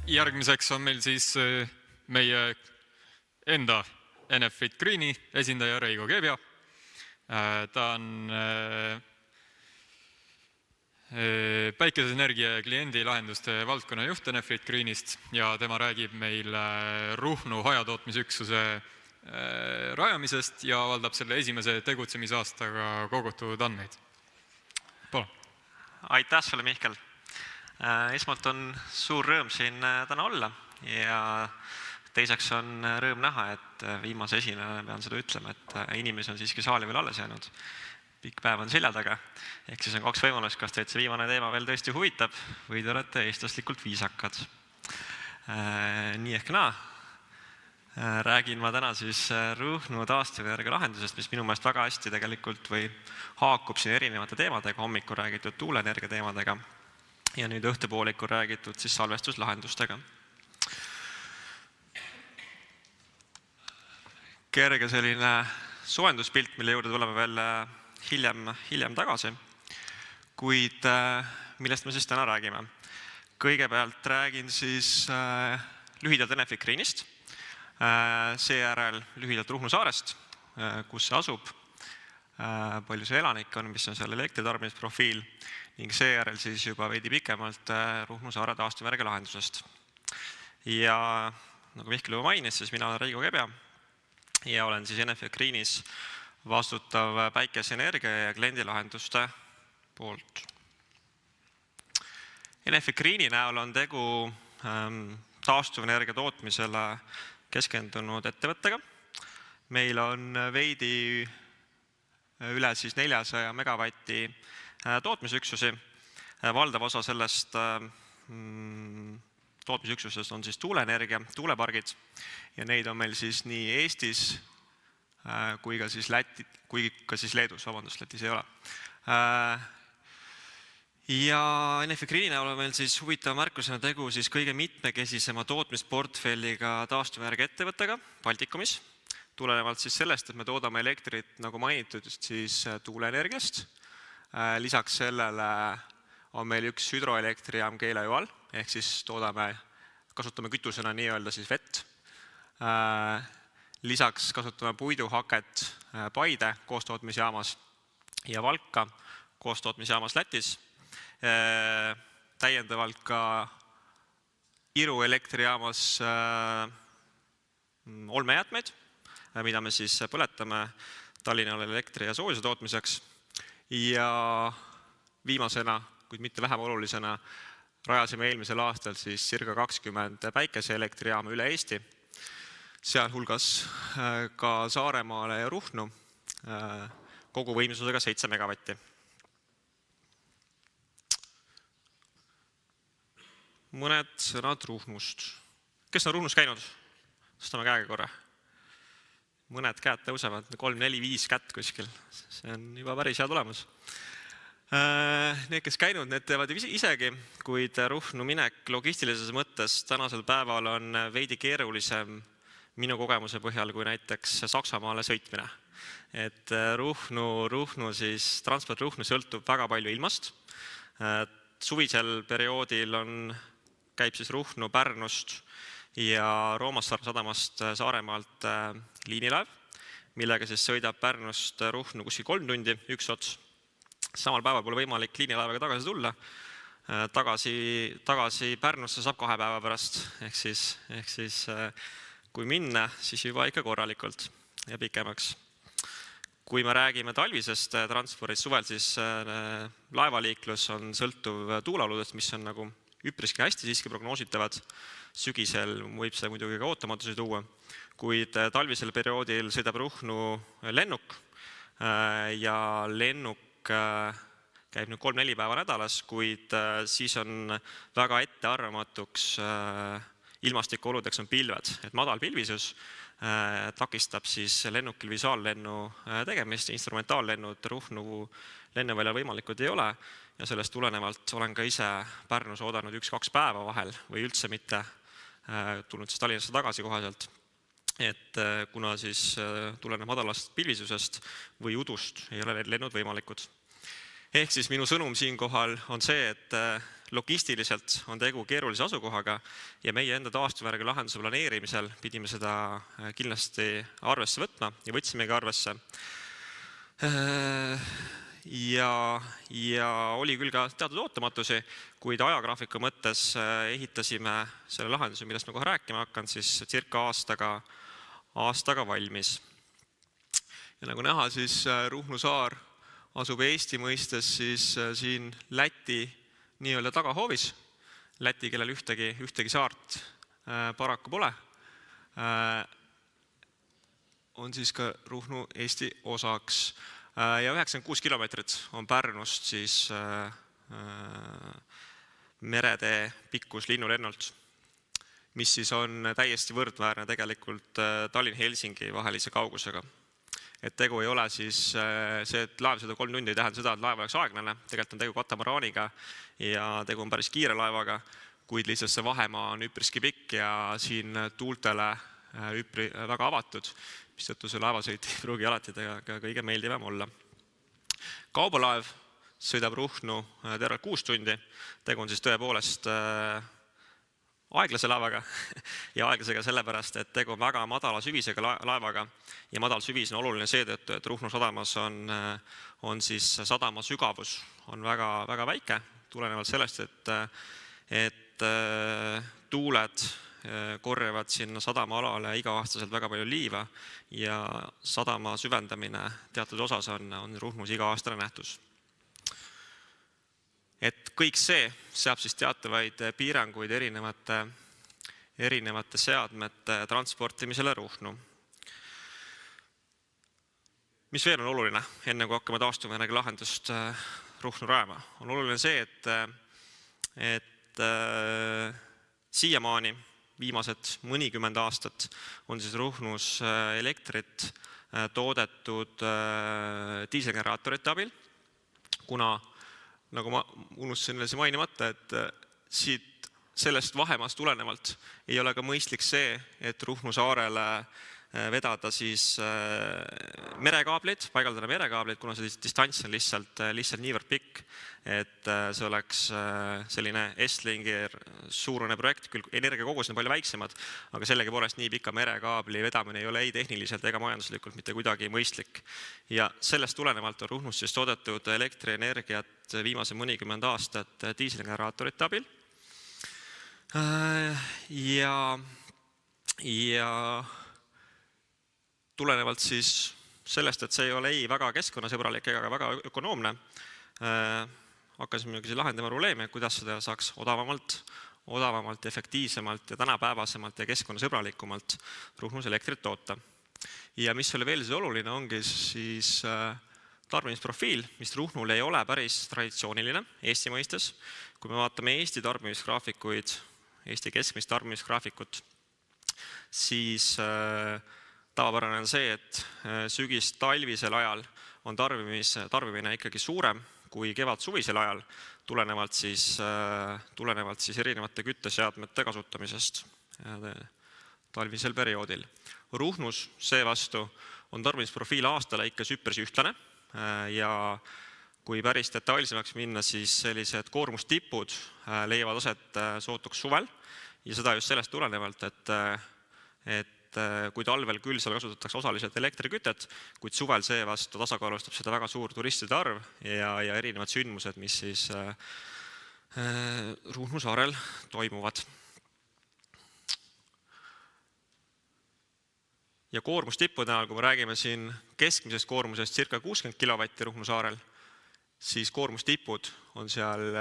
Järgmiseks on meil siis meie enda Enefit Greeni esindaja Reigo Keebja. Ta on päikeseenergia ja kliendilahenduste valdkonna juht Enefit Greenist ja tema räägib meil Ruhnu hajatootmisüksuse rajamisest ja avaldab selle esimese tegutsemisaastaga kogutud andmeid. Palun. Aitäh sulle, Mihkel. Esmalt on suur rõõm siin täna olla ja teiseks on rõõm näha, et viimase esinejana pean seda ütlema, et inimesi on siiski saali veel alles jäänud. Pikk päev on selja taga, ehk siis on 2 võimalust, kas teid see viimane teema veel tõesti huvitab või te olete eestlaslikult viisakad. Nii ehk naa. Räägin ma täna siis Ruhnu taastuvenergia lahendusest, mis minu meelest väga hästi tegelikult või haakub siin erinevate teemadega, hommikul räägitud tuuleenergia teemadega ja nüüd õhtupoolikul räägitud siis salvestuslahendustega. Kerge selline soojenduspilt, mille juurde tuleme veel hiljem tagasi, kuid millest me siis täna räägime. Kõigepealt räägin siis lühidalt Enefit Greenist, seejärel lühidalt Ruhnu saarest, kus see asub, palju see elanik on, mis on seal elektritarbimisprofiil ning seejärel siis juba veidi pikemalt Ruhnu saare taastuvenergia lahendusest. Ja nagu Mihkel juba mainis, siis mina olen Reigo Keebja ja olen siis Enefit Greenis vastutav päikeseenergia ja kliendilahenduste poolt. Enefit Greeni näol on tegu taastuvenergia tootmisele keskendunud ettevõttega. Meil on veidi üle siis 400 megavatti tootmisüksusi. Valdav osa sellest tootmisüksusest on siis tuuleenergia, tuulepargid ja neid on meil siis nii Eestis kui ka siis Leedus, Lätis ei ole. Ja Enefit Greeni näol on meil siis huvitava märkusena tegu siis kõige mitmekesisema tootmisportfelliga taastuvenergia ettevõttega Baltikumis. Tulenevalt siis sellest, et me toodame elektrit, nagu mainitud, siis tuuleenergiast. Lisaks sellele on meil üks hüdroelektrijaam Keila-Joal, ehk siis kasutame kütusena nii-öelda siis vett. Lisaks kasutame puiduhaket Paide koostootmisjaamas ja Valka koostootmisjaamas Lätis. Täiendavalt ka Iru elektrijaamas olmejäätmeid, mida me siis põletame Tallinnal elektri ja soojuse tootmiseks. Ja viimasena, kuid mitte vähem olulisena, rajasime eelmisel aastal siis circa 20 päikeseelektrijaama üle Eesti, sealhulgas ka Saaremaale ja Ruhnu, kogu võimsusega 7 megavatti. Mõned sõnad Ruhnust. Kes on Ruhnus käinud? Tõstame käega korra. Mõned käed tõusevad, 3, 4, 5 kätt kuskil. See on juba päris hea tulemus. Need, kes käinud, need teevad isegi, kuid Ruhnu minek logistilises mõttes tänasel päeval on veidi keerulisem minu kogemuse põhjal kui näiteks Saksamaale sõitmine. Et transport Ruhnu sõltub väga palju ilmast. Suvisel perioodil käib siis Ruhnu Pärnust ja Roomassaare sadamast Saaremaalt liinilaev, millega siis sõidab Pärnust Ruhnu kuskil 3 tundi, üks ots. Samal päeval pole võimalik liinilaevaga tagasi tulla. Tagasi Pärnusse saab 2 päeva pärast, ehk siis kui minna, siis juba ikka korralikult ja pikemaks. Kui me räägime talvisest transpordist suvel, siis laevaliiklus on sõltuv tuulaoludest, mis on nagu üpriski hästi siiski prognoositavad. Sügisel võib see muidugi ka ootamatusi tuua, kuid talvisel perioodil sõidab Ruhnu lennuk ja lennuk käib nüüd 3-4 päeva nädalas, kuid siis on väga ettearvamatuks ilmastikuoludeks on pilved, et madal pilvisus takistab siis lennukil visuaallennu tegemist, instrumentaallennud Ruhnu lennuväljal võimalikud ei ole ja sellest tulenevalt olen ka ise Pärnus oodanud 1-2 päeva vahel või üldse mitte tulnud siis Tallinnasse tagasi kohaselt, et kuna siis tuleneb madalast pilvisusest või udust ei ole need lennud võimalikud. Ehk siis minu sõnum siinkohal on see, et logistiliselt on tegu keerulise asukohaga ja meie enda taastuvenergia lahenduse planeerimisel pidime seda kindlasti arvesse võtma ja võtsimegi arvesse. Ja oli küll ka teatud ootamatusi, kuid ajagraafiku mõttes ehitasime selle lahenduse, millest ma kohe rääkima hakkan, siis circa aastaga valmis. Ja nagu näha, siis Ruhnu saar asub Eesti mõistes siis siin Läti nii-öelda tagahoovis. Läti, kellel ühtegi saart paraku pole, on siis ka Ruhnu Eesti osaks. Ja 96 kilomeetrit on Pärnust siis meretee pikkus linnulennult, mis siis on täiesti võrdväärne tegelikult Tallinn-Helsingi vahelise kaugusega. Et tegu ei ole siis see, et laev sõidab 3 tundi ei tähenda seda, et laev oleks aeglane. Tegelikult on tegu katamaraaniga ja tegu on päris kiire laevaga, kuid lihtsalt see vahemaa on üpriski pikk ja siin tuultele väga avatud, mistõttu see laevasõit ei pruugi alati kõige meeldivam olla. Kaubalaev sõidab Ruhnu tervelt 6 tundi. Tegu on siis tõepoolest aeglase laevaga ja aeglasega sellepärast, et tegu on väga madala süvisega laevaga ja madal süvis on oluline seetõttu, et Ruhnu sadamas on siis sadama sügavus on väga väike, tulenevalt sellest, et tuuled korjavad sinna sadama alale iga-aastaselt väga palju liiva ja sadama süvendamine teatud osas on Ruhnus iga-aastane nähtus. Et kõik see seab siis teatavaid piiranguid erinevate seadmete transportimisele Ruhnu. Mis veel on oluline, enne kui hakkame taastuvenergia lahendust Ruhnu rajama? On oluline see, et siiamaani viimased mõnikümmend aastat on siis Ruhnus elektrit toodetud diiselgeneraatorite abil, kuna nagu ma unustasin mainimata, et sellest vahemaast tulenevalt ei ole ka mõistlik see, et Ruhnu saarele vedada siis merekaableid, paigaldada merekaableid, kuna see distants on lihtsalt niivõrd pikk, et see oleks selline Estlingi suurune projekt, küll energiakogused on palju väiksemad, aga sellegipoolest nii pika merekaabli vedamine ei ole ei tehniliselt ega majanduslikult mitte kuidagi mõistlik. Ja sellest tulenevalt on Ruhnus siis toodetud elektrienergiat viimase mõnikümmend aastat diiselgeneraatorite abil. Ja tulenevalt siis sellest, et see ei ole ei väga keskkonnasõbralik ega väga ökonoomne, hakkasime lahendama probleeme, kuidas seda saaks odavamalt, efektiivsemalt ja tänapäevasemalt ja keskkonnasõbralikumalt Ruhnus elektrit toota. Ja mis oli veel siis oluline, ongi siis tarbimisprofiil, mis Ruhnul ei ole päris traditsiooniline Eesti mõistes. Kui me vaatame Eesti tarbimisgraafikuid, Eesti keskmist tarbimisgraafikut, siis tavapärane on see, et sügis-talvisel ajal on tarbimine ikkagi suurem kui kevad-suvisel ajal, tulenevalt siis erinevate kütteseadmete kasutamisest talvisel perioodil. Ruhnus seevastu on tarbimisprofiil aastalõikes üpris ühtlane ja kui päris detailsemaks minna, siis sellised koormustipud leiavad aset sootuks suvel ja seda just sellest tulenevalt, et kui talvel küll seal kasutatakse osaliselt elektrikütet, kuid suvel seevastu tasakaalustab seda väga suur turistide arv ja erinevad sündmused, mis siis Ruhnu saarel toimuvad. Ja koormustippude näol, kui me räägime siin keskmisest koormusest circa 60 kilovatti Ruhnu saarel, siis koormustipud on seal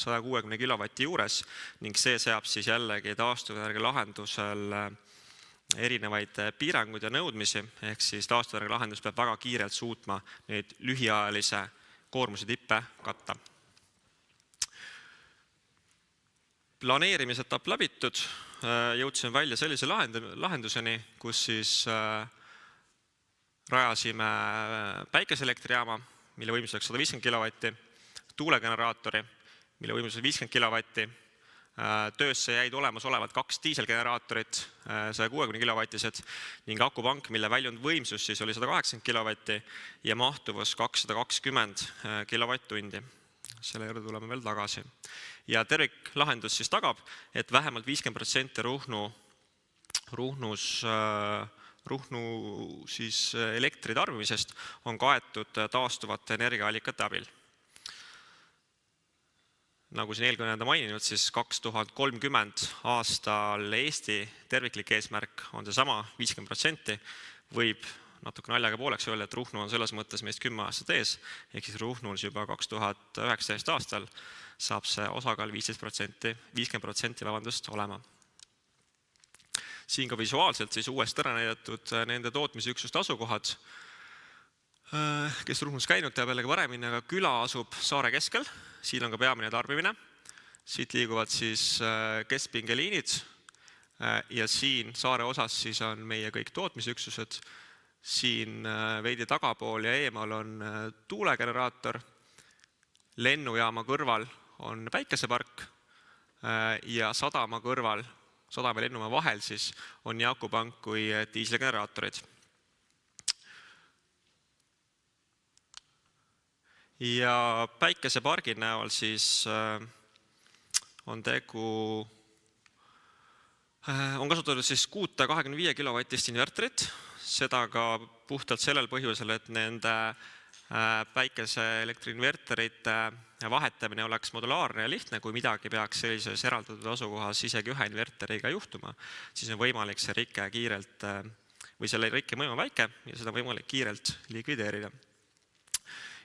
160 kilovatti juures ning see seab siis jällegi taastuvenergia lahendusel erinevaid piiranguid ja nõudmisi, ehk siis taastuvenergia lahendus peab väga kiirelt suutma neid lühiajalise koormuse tippe katta. Planeerimisetapp läbitud, jõudsime välja sellise lahenduseni, kus siis rajasime päikeseelektrijaama, mille võimsuseks 150 kilovatti, tuulegeneraatori, mille võimsuseks 50 kilovatti, Töösse jäid olemasolevad 2 diiselgeneraatorit, 160 kilovatised ning akupank, mille väljundvõimsus siis oli 180 kilovatti ja mahtuvus 220 kilovatt-tundi. Selle juurde tuleme veel tagasi. Ja terviklahendus siis tagab, et vähemalt 50% Ruhnu siis elektritarbimisest on kaetud taastuvate energiaallikate abil. Nagu siin eelkõnelejad maininud, siis 2030 aastal Eesti terviklik eesmärk on seesama 50%. Võib natuke naljaga pooleks öelda, et Ruhnu on selles mõttes meist 10 aastat ees, ehk siis Ruhnul juba 2019 aastal saab see osakaal 50% olema. Siin ka visuaalselt siis uuesti ära näidatud nende tootmisüksuste asukohad. Kes Ruhnus käinud teab jällegi paremini, aga küla asub saare keskel, siin on ka peamine tarbimine. Siit liiguvad siis keskpingeliinid ja siin saare osas siis on meie kõik tootmisüksused. Siin veidi tagapool ja eemal on tuulegeneraator, lennujaama kõrval on päikesepark ja sadama kõrval, sadama ja lennujaama vahel siis on nii akupank kui diisligeneraatorid. Ja päikesepargi näol siis on kasutatud siis 625 kilovatist inverterit, seda ka puhtalt sellel põhjusel, et nende päikeseelektriinverterite vahetamine oleks modulaarne ja lihtne, kui midagi peaks sellises eraldatud asukohas isegi ühe inverteriga juhtuma, siis on võimalik see rikke kiirelt või selle rikke mõju on väike ja seda on võimalik kiirelt likvideerida.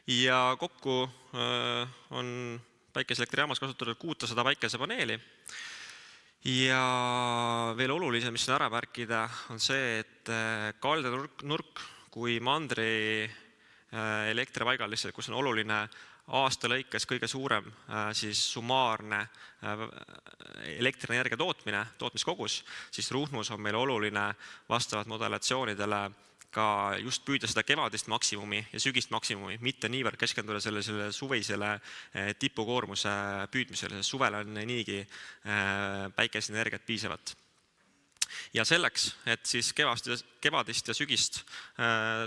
Ja kokku on päikeseelektrijaamas kasutatud 600 päikesepaneeli ja veel olulisem, mis on ära märkida, on see, et kaldenurk kui mandri elektripaigal lihtsalt, kus on oluline aasta lõikes kõige suurem siis summaarne elektrienergia tootmiskogus, siis Ruhnus on meil oluline vastavalt modellatsioonidele ka just püüda seda kevadist maksimumi ja sügist maksimumi, mitte niivõrd keskenduda sellisele suvisele tipukoormuse püüdmisele, sest suvel on niigi päikeseenergiat piisavat. Ja selleks, et siis kevadist ja sügist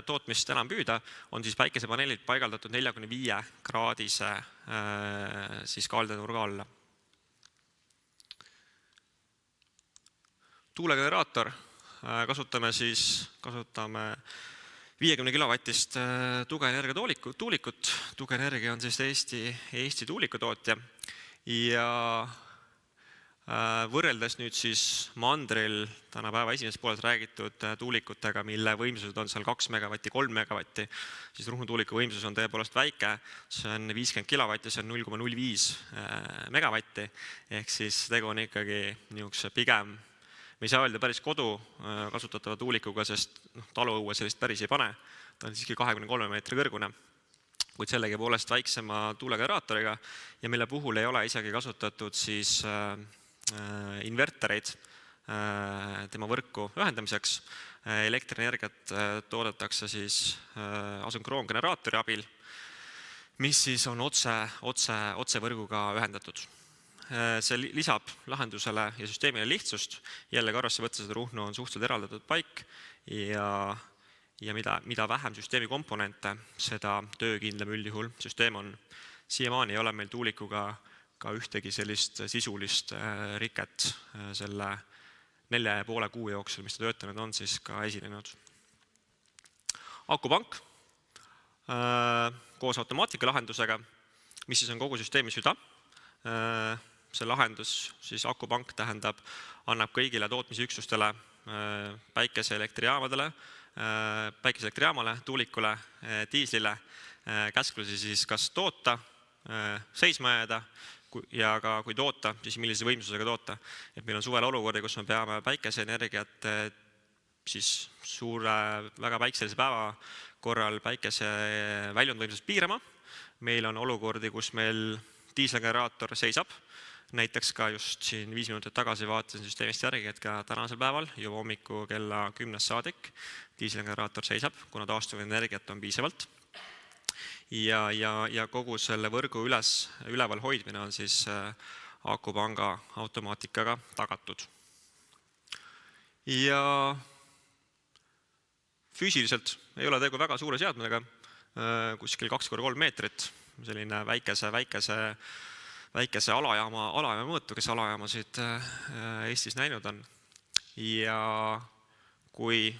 tootmist enam püüda, on siis päikesepaneelid paigaldatud 45 kraadise siis kaldenurga alla. Tuulegeneraator kasutame 50 kilovatist tuugeenergia tuulikut. Tuugeenergia on siis Eesti tuulikutootja ja võrreldes nüüd siis mandril tänapäeva esimeses pooles räägitud tuulikutega, mille võimsused on seal 2 megavatti, 3 megavatti, siis Ruhnu tuuliku võimsus on tõepoolest väike, see on 50 kilovatti, see on 0,05 megavatti, ehk siis tegu on ikkagi niisuguse pigem, me ei saa öelda päris kodu kasutatava tuulikuga, sest taluõue sellist päris ei pane, ta on siiski 23 meetri kõrgune, kuid sellegi poolest väiksema tuulegeneraatoriga ja mille puhul ei ole isegi kasutatud siis invertereid tema võrku ühendamiseks. Elektrienergiat toodetakse siis asünkroongeneraatori abil, mis siis on otse võrguga ühendatud. See lisab lahendusele ja süsteemile lihtsust, jällegi arvesse võttes, et Ruhnu on suhteliselt eraldatud paik ja mida vähem süsteemi komponente, seda töökindlam üldjuhul süsteem on. Siiamaani ei ole meil tuulikuga ka ühtegi sellist sisulist riket selle 4,5 kuu jooksul, mis ta töötanud on, siis ka esinenud. Akupank koos automaatikalahendusega, mis siis on kogu süsteemi süda. See lahendus, siis akupank tähendab, annab kõigile tootmisüksustele, päikeseelektrijaamale, tuulikule, diislile käsklusi siis kas toota, seisma jääda ja ka kui toota, siis millise võimsusega toota. Et meil on suvel olukordi, kus me peame päikeseenergiat siis suure, väga päikselise päeva korral päikese väljundvõimsust piirama. Meil on olukordi, kus meil diiselgeneraator seisab. Näiteks ka just siin 5 minutit tagasi vaatasin süsteemist järgi, et ka tänasel päeval juba hommiku kella 10 saadik diiselgeneraator seisab, kuna taastuvenergiat on piisavalt. Ja kogu selle võrgu üleval hoidmine on siis akupanga automaatikaga tagatud. Ja füüsiliselt ei ole tegu väga suure seadmega, kuskil 2x3 meetrit, selline väikese alajaama mõõtu, kes alajaamasid Eestis näinud on. Ja kui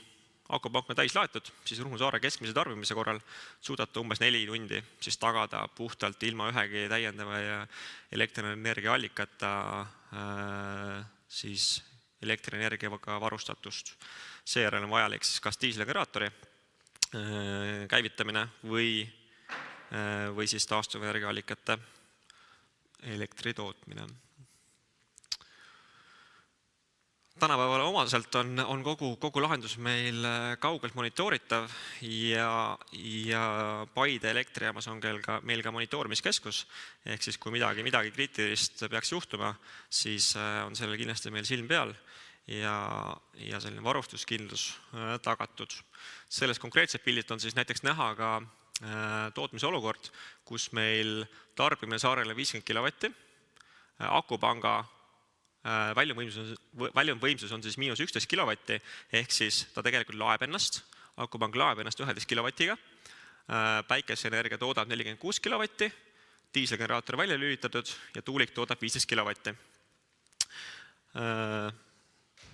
akupank on täis laetud, siis Ruhnu saare keskmise tarbimise korral suudate umbes 4 tundi siis tagada puhtalt ilma ühegi täiendava elektrienergia allikata siis elektrienergiaga varustatust. Seejärel on vajalik siis kas diiselgeneraatori käivitamine või siis taastuvenergiaallikate elektri tootmine. Tänapäevale omaselt on kogu lahendus meil kaugelt monitooritav ja Paide elektrijaamas on meil ka monitoorimiskeskus, ehk siis kui midagi kriitilist peaks juhtuma, siis on sellel kindlasti meil silm peal ja selline varustuskindlus tagatud. Selles konkreetset pildilt on siis näiteks näha ka tootmise olukord, kus meil tarbimine saarele 50 kilovatti, akupanga väljumvõimsus on siis -11 kilovatti, ehk siis ta tegelikult laeb ennast, akupang laeb ennast 11 kilovatiga, päikeseenergia toodab 46 kilovatti, diiselgeneraator välja lülitatud ja tuulik toodab 15 kilovatti.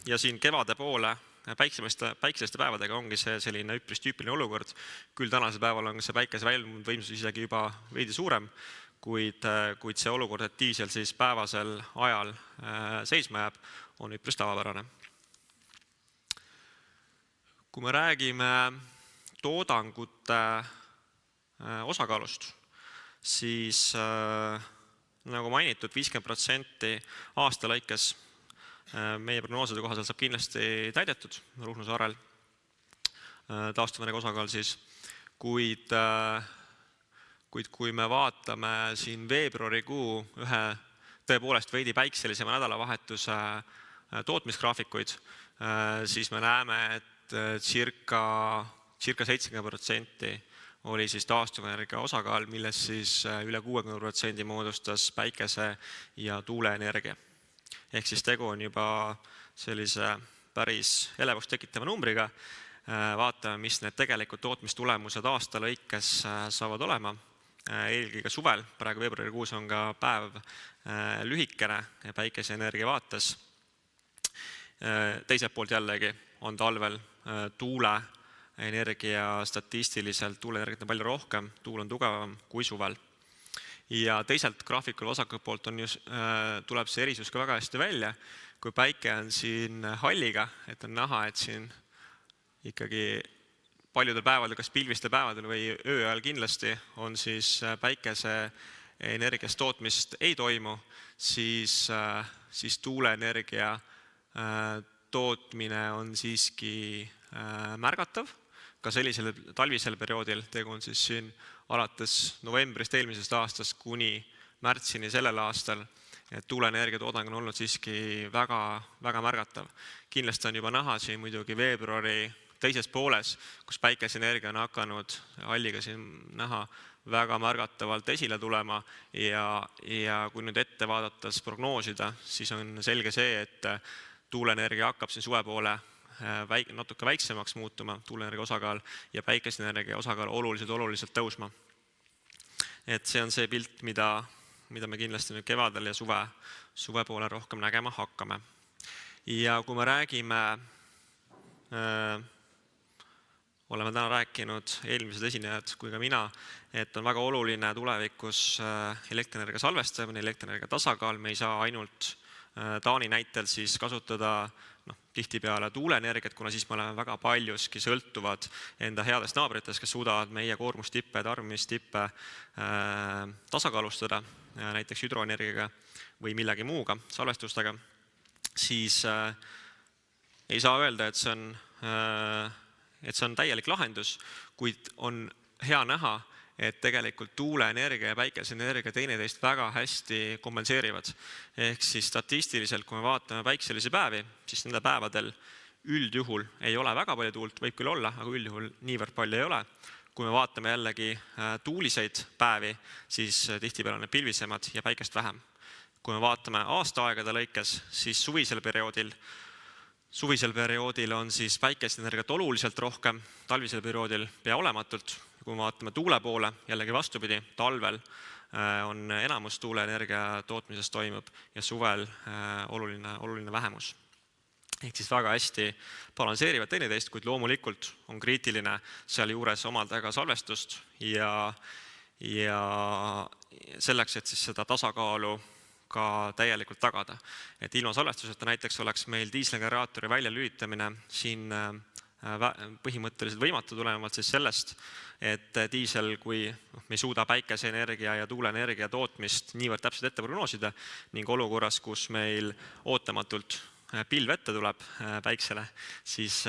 Ja siin kevade poole päikseliste päevadega ongi see selline üpris tüüpiline olukord, küll tänasel päeval on see päikese väljumvõimsus isegi juba veidi suurem, kuid see olukord, et diisel siis päevasel ajal seisma jääb, on üpris tavapärane. Kui me räägime toodangute osakaalust, siis nagu mainitud, 50% aasta lõikes meie prognooside kohaselt saab kindlasti täidetud Ruhnu saarel taastuvenergia osakaal siis, kuid kui me vaatame siin veebruarikuu ühe tõepoolest veidi päikselisema nädalavahetuse tootmisgraafikuid, siis me näeme, et circa 70% oli siis taastuvenergia osakaal, milles siis üle 60% moodustas päikese- ja tuuleenergia. Ehk siis tegu on juba sellise päris elevust tekitava numbriga. Vaatame, mis need tegelikult tootmistulemused aasta lõikes saavad olema. Eelkõige suvel, praegu veebruarikuus on ka päev lühikene ja päikeseenergia vaates. Teiselt poolt jällegi on talvel tuuleenergia statistiliselt, tuuleenergiat on palju rohkem, tuul on tugevam kui suvel. Ja teiselt graafikul vasakult poolt tuleb see erisus ka väga hästi välja, kui päike on siin halliga, et on näha, et siin ikkagi paljudel päevadel, kas pilvistel päevadel või öö ajal kindlasti on siis päikeseenergiast tootmist ei toimu, siis tuuleenergia tootmine on siiski märgatav. Ka sellisel talvisel perioodil, tegu on siis siin alates novembrist eelmisest aastast kuni märtsini sellel aastal, et tuuleenergia toodang on olnud siiski väga, väga märgatav. Kindlasti on juba näha siin muidugi veebruari teises pooles, kus päikeseenergia on hakanud halliga siin näha väga märgatavalt esile tulema ja kui nüüd ette vaadates prognoosida, siis on selge see, et tuuleenergia hakkab siin suve poole natuke väiksemaks muutuma, tuuleenergia osakaal ja päikeseenergia osakaal oluliselt tõusma. Et see on see pilt, mida me kindlasti nüüd kevadel ja suve poole rohkem nägema hakkame. Ja kui me räägime, oleme täna rääkinud eelmised esinejad kui ka mina, et on väga oluline tulevikus elektrienergia salvestamine, elektrienergia tasakaal, me ei saa ainult Taani näitel siis kasutada tihtipeale tuuleenergiat, kuna siis me oleme väga paljuski sõltuvad enda headest naabritest, kes suudavad meie koormustippe ja tarbimistippe tasakaalustada, näiteks hüdroenergiaga või millegi muuga, salvestustega, siis ei saa öelda, et see on täielik lahendus, kuid on hea näha, et tegelikult tuuleenergia ja päikeseenergia teineteist väga hästi kompenseerivad. Ehk siis statistiliselt, kui me vaatame päikselisi päevi, siis nende päevadel üldjuhul ei ole väga palju tuult, võib küll olla, aga üldjuhul niivõrd palju ei ole. Kui me vaatame jällegi tuuliseid päevi, siis tihtipeale on need pilvisemad ja päikest vähem. kui me vaatame aastaaegade lõikes, siis suvisel perioodil on siis päikeseenergiat oluliselt rohkem, talvisel perioodil pea olematult. Kui me vaatame tuule poole, jällegi vastupidi, talvel on enamus tuuleenergia tootmisest toimub ja suvel oluline vähemus. Ehk siis väga hästi balansseerivad teineteist, kuid loomulikult on kriitiline seal juures omada ka salvestust ja selleks, et siis seda tasakaalu ka täielikult tagada. Et ilma salvestuseta näiteks oleks meil diiselgeneraatori väljalülitamine siin põhimõtteliselt võimatu tulenevalt siis sellest, et diisel, kui me ei suuda päikeseenergia ja tuuleenergia tootmist niivõrd täpselt ette prognoosida ning olukorras, kus meil ootamatult pilv ette tuleb päiksele, siis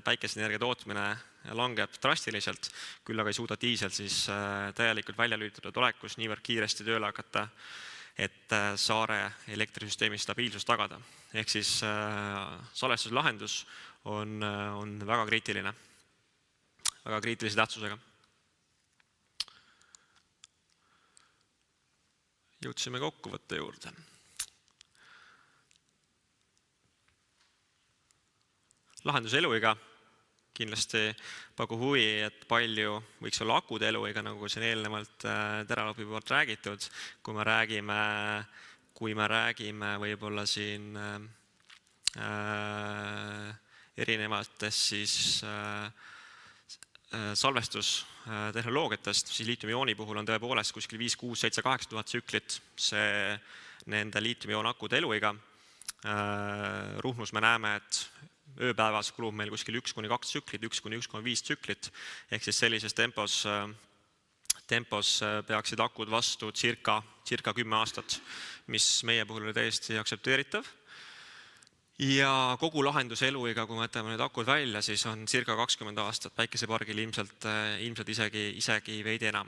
päikeseenergia tootmine langeb drastiliselt, küll aga ei suuda diisel siis täielikult välja lülitatud olekus niivõrd kiiresti tööle hakata, et saare elektrisüsteemi stabiilsust tagada. Ehk siis salvestuslahendus on väga kriitiline, väga kriitilise tähtsusega. Jõudsime kokkuvõtte juurde. Lahenduse eluiga kindlasti pakub huvi, et palju võiks olla akude eluiga, nagu siin eelnevalt Teralopi poolt räägitud, kui me räägime võib-olla siin erinevatest siis salvestustehnoloogiatest, siis liitiumiooni puhul on tõepoolest kuskil 5, 6, 7, 8 tuhat tsüklit nende liitiumioon akude eluiga. Ruhnus me näeme, et ööpäevas kulub meil kuskil 1-2 tsüklit, 1-1,5 tsüklit, ehk siis sellises tempos peaksid akud vastu circa 10 aastat, mis meie puhul oli täiesti aktsepteeritav. Ja kogu lahenduse eluiga, kui me võtame need akud välja, siis on circa 20 aastat, päikesepargil ilmselt isegi veidi enam.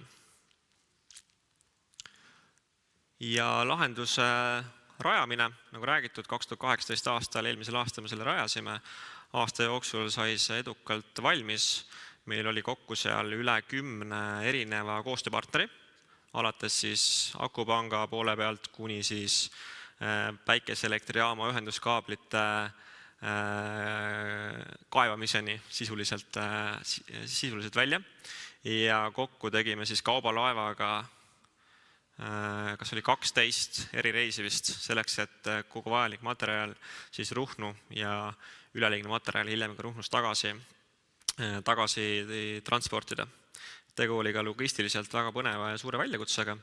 Ja lahenduse rajamine, nagu räägitud, 2018 aastal, eelmisel aastal me selle rajasime, aasta jooksul sai see edukalt valmis. Meil oli kokku seal üle 10 erineva koostööpartneri, alates siis akupanga poole pealt kuni siis päikeseelektrijaama ühenduskaablite kaevamiseni sisuliselt välja. Ja kokku tegime siis kaubalaevaga kas oli 12 eri reisi vist selleks, et kogu vajalik materjal siis Ruhnu ja üleliigne materjal hiljem ka Ruhnust tagasi transportida. Tegu oli ka logistiliselt väga põneva ja suure väljakutsega,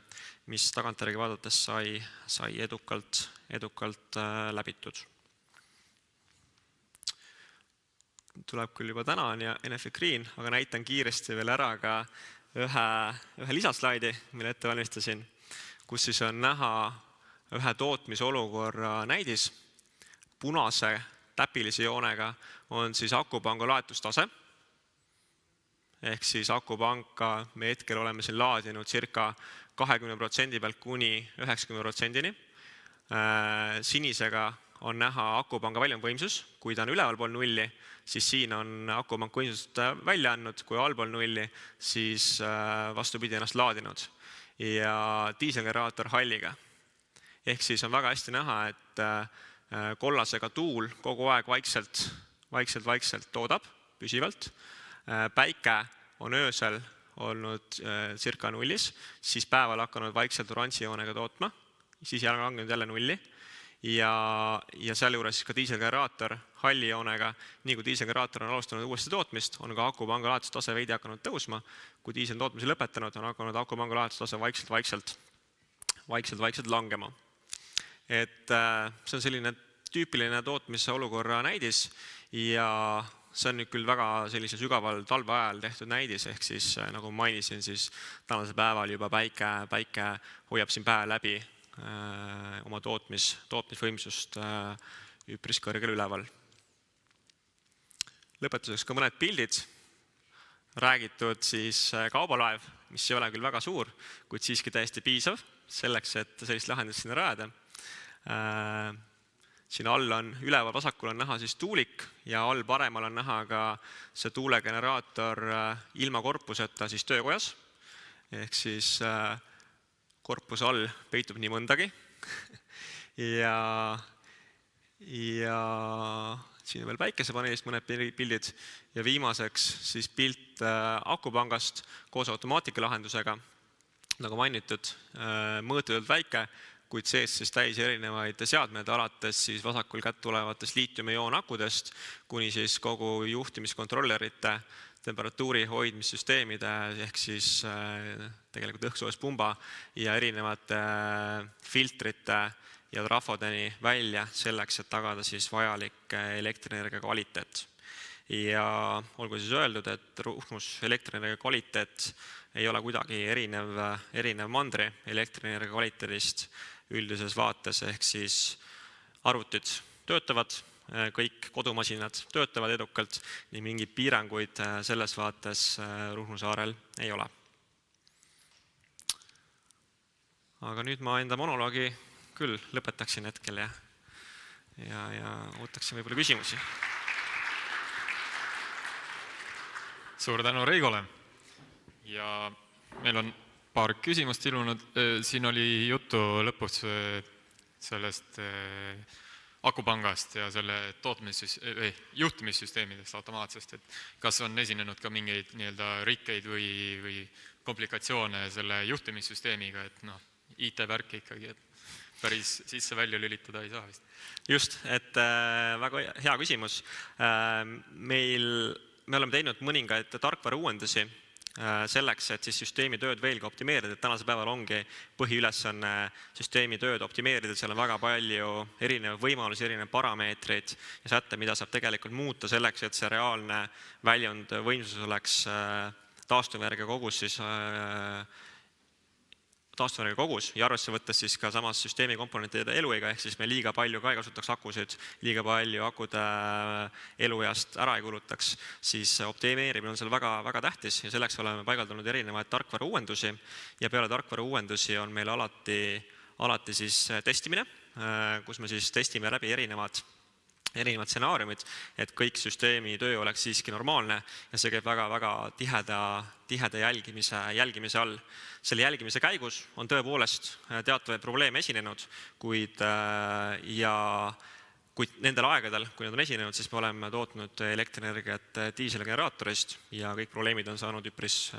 mis tagantjärgi vaadates sai edukalt läbitud. Tuleb küll juba tänan ja Enefit Green, aga näitan kiiresti veel ära ka ühe lisaslaidi, mille ette valmistasin, kus siis on näha ühe tootmisolukorra näidis. Punase täpilise joonega on siis akupanga laetustase. Ehk siis akupanka me hetkel oleme siin laadinud circa 20% pealt kuni 90%. Sinisega on näha akupanga väljumvõimsus, kui ta on ülevalpool nulli, siis siin on akupank võimsust välja andnud, kui allpool nulli, siis vastupidi ennast laadinud. Ja diiselgeneraator halliga. Ehk siis on väga hästi näha, et kollasega tuul kogu aeg vaikselt toodab püsivalt. Päike on öösel olnud circa nullis, siis päeval hakanud vaikselt oranžijoonega tootma, siis langenud jälle nulli. Ja seal juures ka diiselgeneraator halli joonega, nii kui diiselgeneraator on alustanud uuesti tootmist, on ka akupanga laetustase veidi hakanud tõusma. Kui diisel tootmise lõpetanud, on hakanud akupanga laetustase vaikselt langema. Et see on selline tüüpiline tootmise olukorra näidis ja see on nüüd küll väga sellise sügaval talve ajal tehtud näidis, ehk siis nagu mainisin, siis tänasel päeval juba päike hoiab siin päev läbi oma tootmisvõimsust üpris kõrgel üleval. Lõpetuseks ka mõned pildid. Räägitud siis kaubalaev, mis ei ole küll väga suur, kuid siiski täiesti piisav selleks, et sellist lahendust sinna rajada. Siin all on, üleval vasakul on näha siis tuulik ja all paremal on näha ka see tuulegeneraator ilma korpuseta siis töökojas. Ehk siis korpuse all peitub nii mõndagi. ja siin on veel päikesepaneelist mõned pildid ja viimaseks siis pilt akupangast koos automaatikalahendusega, nagu mainitud, mõõtudelt väike, kuid sees siis täis erinevaid seadmeid, alates siis vasakul kätt tulevatest liitiumi-ioonakudest kuni siis kogu juhtimiskontrollerite, temperatuuri hoidmissüsteemide ehk siis tegelikult õhksoojuspumba ja erinevate filtrite ja trafodeni välja selleks, et tagada siis vajalik elektrienergia kvaliteet. Ja olgu siis öeldud, et Ruhnus elektrienergia kvaliteet ei ole kuidagi erinev mandri elektrienergia kvaliteedist üldises vaates, ehk siis arvutid töötavad, kõik kodumasinad töötavad edukalt, nii mingeid piiranguid selles vaates Ruhnu saarel ei ole. Aga nüüd ma enda monoloogi küll lõpetaksin hetkel ja ootaksin võib-olla küsimusi. Suur tänu Reigole. Ja meil on paar küsimust ilmunud. Siin oli juttu lõpus sellest akupangast ja selle juhtimissüsteemidest automaatsest, et kas on esinenud ka mingeid rikkeid või komplikatsioone selle juhtimissüsteemiga, et IT-värk ikkagi, et päris sisse välja lülitada ei saa vist. Just, et väga hea küsimus. Me oleme teinud mõningaid tarkvara uuendusi selleks, et siis süsteemi tööd veelgi optimeerida, et tänase päeval ongi põhiülesanne süsteemi tööd optimeerida, seal on väga palju erinevaid võimalusi, erinevaid parameetreid ja sätte, mida saab tegelikult muuta selleks, et see reaalne väljund võimsus oleks taastuvenergia kogus ja arvesse võttes siis ka samas süsteemi komponentide eluiga, ehk siis me liiga palju ka ei kasutaks akusid, liiga palju akude elueast ära ei kulutaks, siis optimeerimine on seal väga tähtis ja selleks oleme paigaldanud erinevaid tarkvara uuendusi ja peale tarkvara uuendusi on meil alati siis testimine, kus me siis testime läbi erinevad stsenaariumid, et kõik süsteemi töö oleks siiski normaalne ja see käib väga tiheda jälgimise all. Selle jälgimise käigus on tõepoolest teatavaid probleeme esinenud, kuid nendel aegadel, kui need on esinenud, siis me oleme tootnud elektrienergiat diiselgeneraatorist ja kõik probleemid on saanud üpris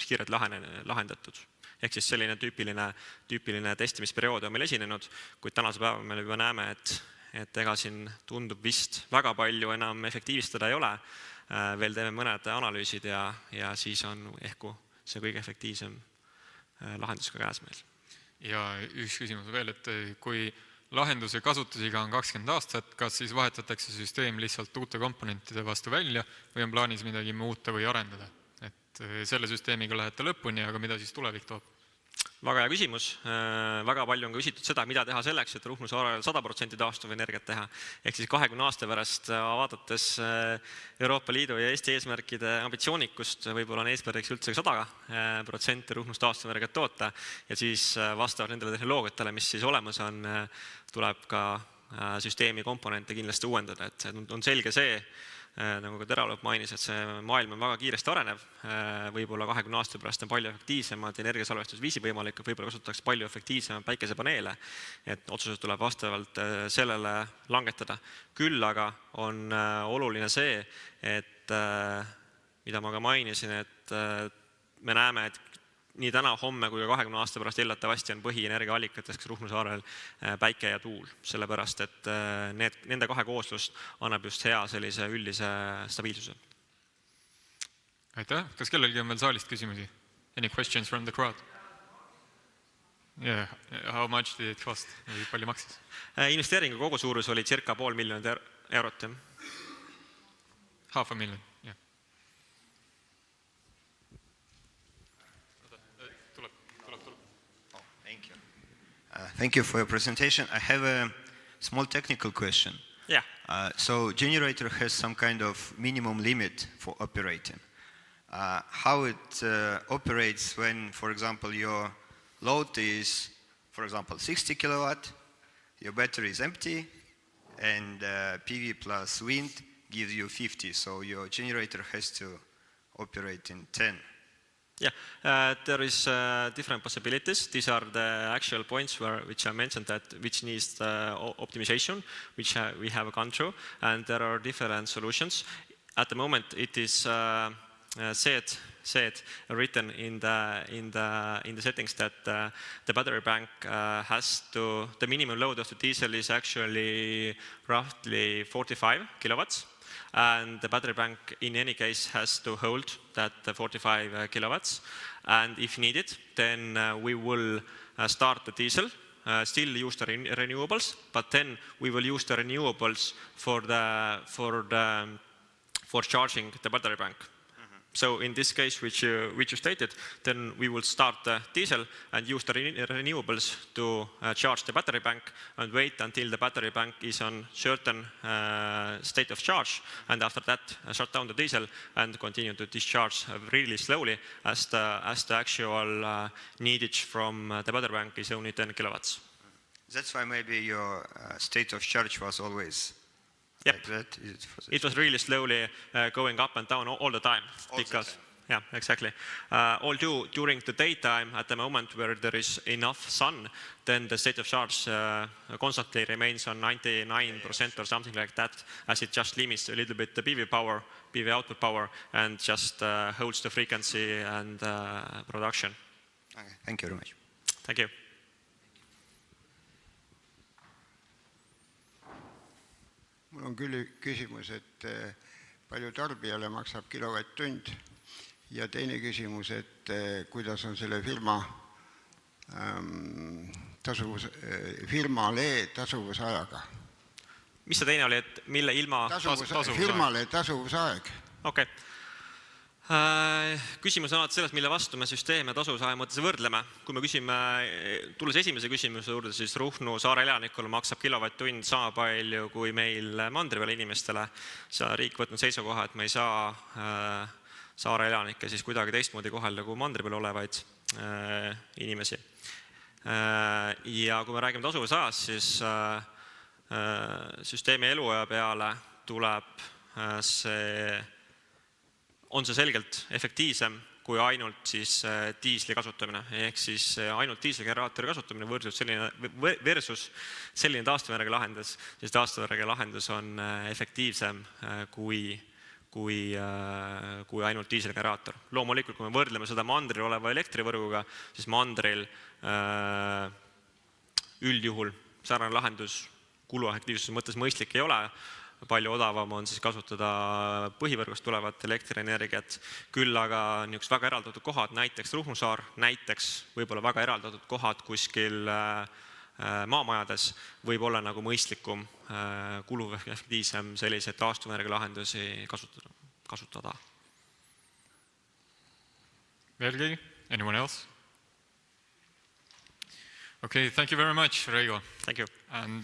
kiirelt lahendatud. Ehk siis selline tüüpiline testimisperiood on meil esinenud, kuid tänase päeva me juba näeme, et ega siin tundub vist väga palju enam efektiivistada ei ole. Veel teeme mõned analüüsid ja siis on ehku see kõige efektiivsem lahendus ka käes meil. Ja üks küsimus veel, et kui lahenduse kasutusiga on 20 aastat, kas siis vahetatakse süsteem lihtsalt uute komponentide vastu välja või on plaanis midagi muuta või arendada? Et selle süsteemiga lähete lõpuni, aga mida siis tulevik toob? Väga hea küsimus. Väga palju on ka küsitud seda, mida teha selleks, et Ruhnu saarel 100% taastuvenergiat teha. Ehk siis 20 aasta pärast vaadates Euroopa Liidu ja Eesti eesmärkide ambitsioonikust, võib-olla on eesmärgiks üldse 100% Ruhnus taastuvenergiat toota ja siis vastavalt nendele tehnoloogiatele, mis siis olemas on, tuleb ka süsteemi komponente kindlasti uuendada. Et on selge see, nagu ka Teralõpp mainis, et see maailm on väga kiiresti arenev, võib-olla 20 aasta pärast on palju efektiivsemad energiasalvestusviisi võimalik, võib-olla kasutatakse palju efektiivsemad päikesepaneele, et otsused tuleb vastavalt sellele langetada. Küll aga on oluline see, et mida ma ka mainisin, et me näeme, et nii täna, homme kui ka 20 aasta pärast eeldatavasti on põhienergiaallikateks Ruhnu saarel päike ja tuul, sellepärast et nende kahe kooslust annab just hea sellise üldise stabiilsuse. Aitäh. Kas kellelgi on veel saalist küsimusi? Any questions from the crowd? Yeah. How much did it cost? Palju maksis? Investeeringu kogusuurus oli circa $500,000 eurot. $500,000, yeah. Thank you for your presentation. I have a small technical question. Yeah. So generator has some kind of minimum limit for operating. How it operates when, for example, your load is, for example, 60 kilowatt, your battery is empty, and PV plus wind gives you 50, so your generator has to operate in 10. Yeah, there is different possibilities. These are the actual points which I mentioned which needs optimization, which we have gone through, and there are different solutions. At the moment, it is written in the settings that the battery bank the minimum load of the diesel is actually roughly 45 kilowatts. And the battery bank in any case has to hold that 45 kilowatts. And if needed, then we will start the diesel, still use the renewables, but then we will use the renewables for charging the battery bank. So in this case, which you stated, then we will start the diesel and use the renewables to charge the battery bank and wait until the battery bank is on certain state of charge. And after that, shut down the diesel and continue to discharge really slowly as the actual needage from the battery bank is only 10 kilowatts. That's why maybe your state of charge was always Yep. like that. It was really slowly going up and down all the time. Yeah, exactly. Although during the daytime, at the moment where there is enough sun, then the state of charge constantly remains on 99% or something like that, as it just limits a little bit the PV power, PV output power, and just holds the frequency and production. Okay, thank you very much. Thank you. Mul on küll küsimus, et palju tarbijale maksab kilovatt-tund ja teine küsimus, et kuidas on selle firmale tasuvusajaga. Mis see teine oli, et mille ilma firmale tasuvusaeg? Okay. Küsimus on alati selles, mille vastu me süsteeme tasuvusaja mõttes võrdleme. Kui me küsime, tulles esimese küsimuse juurde, siis Ruhnu saare elanikul maksab kilovatt-tund sama palju kui meil mandripeal inimestele. See on riik võtnud seisukoha, et me ei saa saare elanikke siis kuidagi teistmoodi kohelda kui mandripeal olevaid inimesi. Ja kui me räägime tasuvusajast, siis süsteemi eluaja peale on see selgelt efektiivsem kui ainult siis diisli kasutamine. Ehk siis ainult diisligeneraatori kasutamine versus selline taastuvenergia lahendus, siis taastuvenergia lahendus on efektiivsem kui ainult diisligeneraator. Loomulikult, kui me võrdleme seda mandril oleva elektrivõrguga, siis mandril üldjuhul sarnane lahendus kuluefektiivsuse mõttes mõistlik ei ole. Palju odavam on siis kasutada põhivõrgust tulevat elektrienergiat. Küll aga niisugused väga eraldatud kohad, näiteks Ruhnu saar, näiteks võib-olla väga eraldatud kohad kuskil maamajades võib olla nagu mõistlikum, kuluefektiivsem selliseid taastuvenergia lahendusi kasutada. Veel keegi? Anyone else? Okay, thank you very much, Reigo. Thank you. And